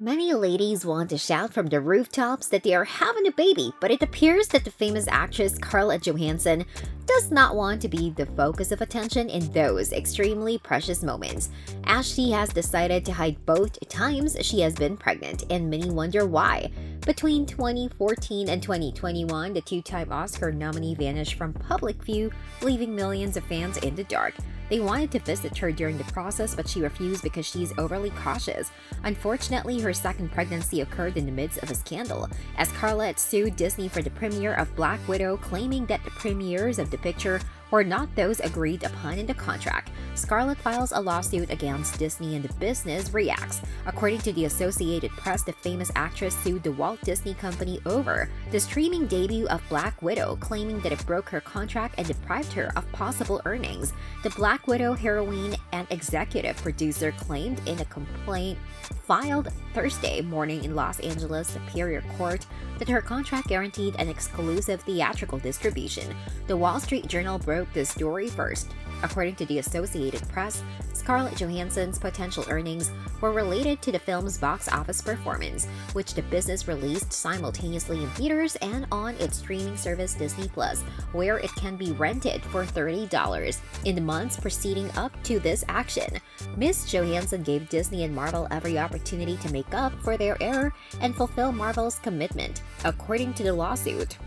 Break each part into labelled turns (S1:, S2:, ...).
S1: Many ladies want to shout from the rooftops that they are having a baby, but it appears that the famous actress Scarlett Johansson does not want to be the focus of attention in those extremely precious moments, as she has decided to hide both times she has been pregnant, and many wonder why. Between 2014 and 2021, the two-time Oscar nominee vanished from public view, leaving millions of fans in the dark. They wanted to visit her during the process, but she refused because she's overly cautious. Unfortunately, her second pregnancy occurred in the midst of a scandal, as Scarlett sued Disney for the premiere of Black Widow, claiming that the premieres of the picture were not those agreed upon in the contract. Scarlett files a lawsuit against Disney and the business reacts. According to the Associated Press, the famous actress sued the Walt Disney Company over the streaming debut of Black Widow, claiming that it broke her contract and deprived her of possible earnings. The Black Widow heroine and executive producer claimed in a complaint filed Thursday morning in Los Angeles Superior Court that her contract guaranteed an exclusive theatrical distribution. The Wall Street Journal broke the story first. According to the Associated Press, Scarlett Johansson's potential earnings were related to the film's box office performance, which the business released simultaneously in theaters and on its streaming service Disney+, where it can be rented for $30. In the months preceding up to this action, Ms. Johansson gave Disney and Marvel every opportunity to make up for their error and fulfill Marvel's commitment, according to the lawsuit.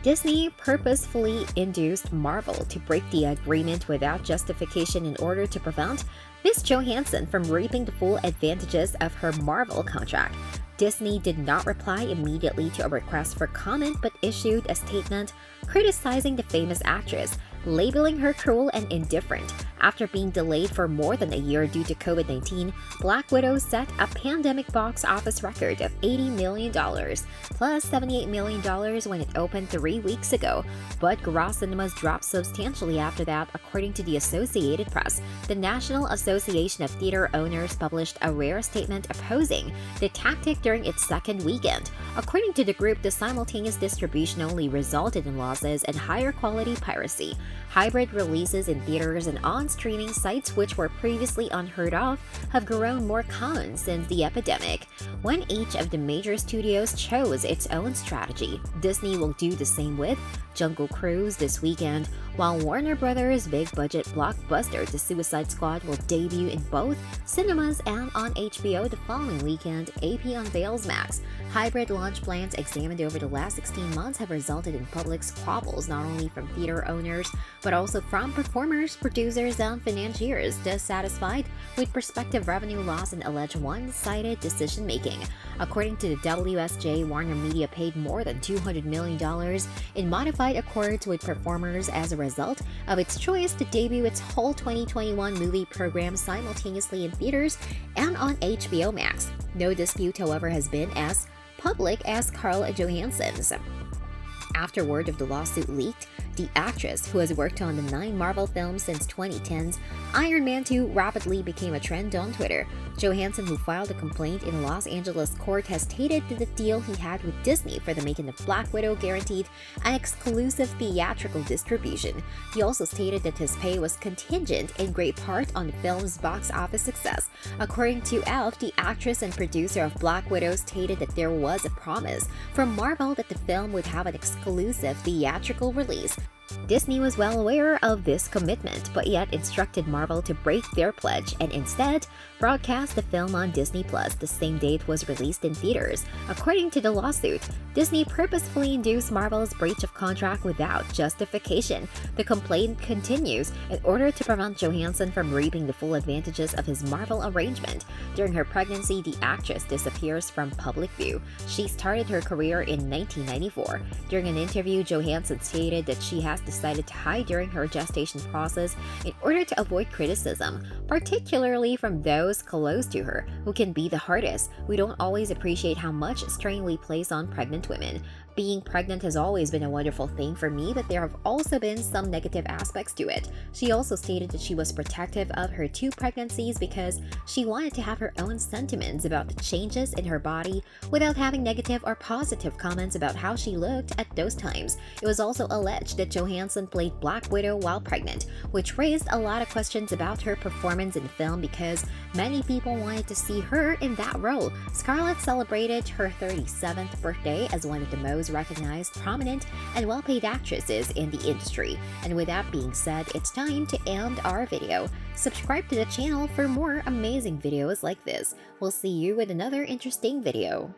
S1: Disney purposefully induced Marvel to break the agreement without justification in order to prevent Ms. Johansson from reaping the full advantages of her Marvel contract. Disney did not reply immediately to a request for comment but issued a statement criticizing the famous actress, labeling her cruel and indifferent. After being delayed for more than a year due to COVID-19, Black Widow set a pandemic box office record of $80 million, plus $78 million when it opened 3 weeks ago. But gross cinemas dropped substantially after that, according to the Associated Press. The National Association of Theater Owners published a rare statement opposing the tactic during its second weekend. According to the group, the simultaneous distribution only resulted in losses and higher quality piracy. Hybrid releases in theaters and on streaming sites, which were previously unheard of, have grown more common since the epidemic. When each of the major studios chose its own strategy, Disney will do the same with Jungle Cruise this weekend, while Warner Brothers' big-budget blockbuster The Suicide Squad will debut in both cinemas and on HBO the following weekend, AP unveils Max. Hybrid launch plans examined over the last 16 months have resulted in public squabbles not only from theater owners, but also from performers, producers, and financiers dissatisfied with prospective revenue loss and alleged one-sided decision-making. According to the WSJ, Warner Media paid more than $200 million in modified accords with performers as a result of its choice to debut its whole 2021 movie program simultaneously in theaters and on HBO Max. No dispute, however, has been as public as Scarlett Johansson's. After word of the lawsuit leaked, the actress, who has worked on the 9 Marvel films since 2010's Iron Man 2, rapidly became a trend on Twitter. Johansson, who filed a complaint in a Los Angeles court, has stated that the deal he had with Disney for the making of Black Widow guaranteed an exclusive theatrical distribution. He also stated that his pay was contingent in great part on the film's box office success. According to Elf, the actress and producer of Black Widow stated that there was a promise from Marvel that the film would have an exclusive theatrical release. Disney was well aware of this commitment, but yet instructed Marvel to break their pledge and instead broadcast the film on Disney+. The same day it was released in theaters. According to the lawsuit, Disney purposefully induced Marvel's breach of contract without justification. The complaint continues in order to prevent Johansson from reaping the full advantages of his Marvel arrangement. During her pregnancy, the actress disappears from public view. She started her career in 1994. During an interview, Johansson stated that she has decided to hide during her gestation process in order to avoid criticism, particularly from those close to her, who can be the hardest. We don't always appreciate how much strain we place on pregnant women. Being pregnant has always been a wonderful thing for me, but there have also been some negative aspects to it. She also stated that she was protective of her 2 pregnancies because she wanted to have her own sentiments about the changes in her body without having negative or positive comments about how she looked at those times. It was also alleged that Johansson Johansson played Black Widow while pregnant, which raised a lot of questions about her performance in the film because many people wanted to see her in that role. Scarlett celebrated her 37th birthday as one of the most recognized, prominent, and well-paid actresses in the industry. And with that being said, it's time to end our video. Subscribe to the channel for more amazing videos like this. We'll see you with another interesting video.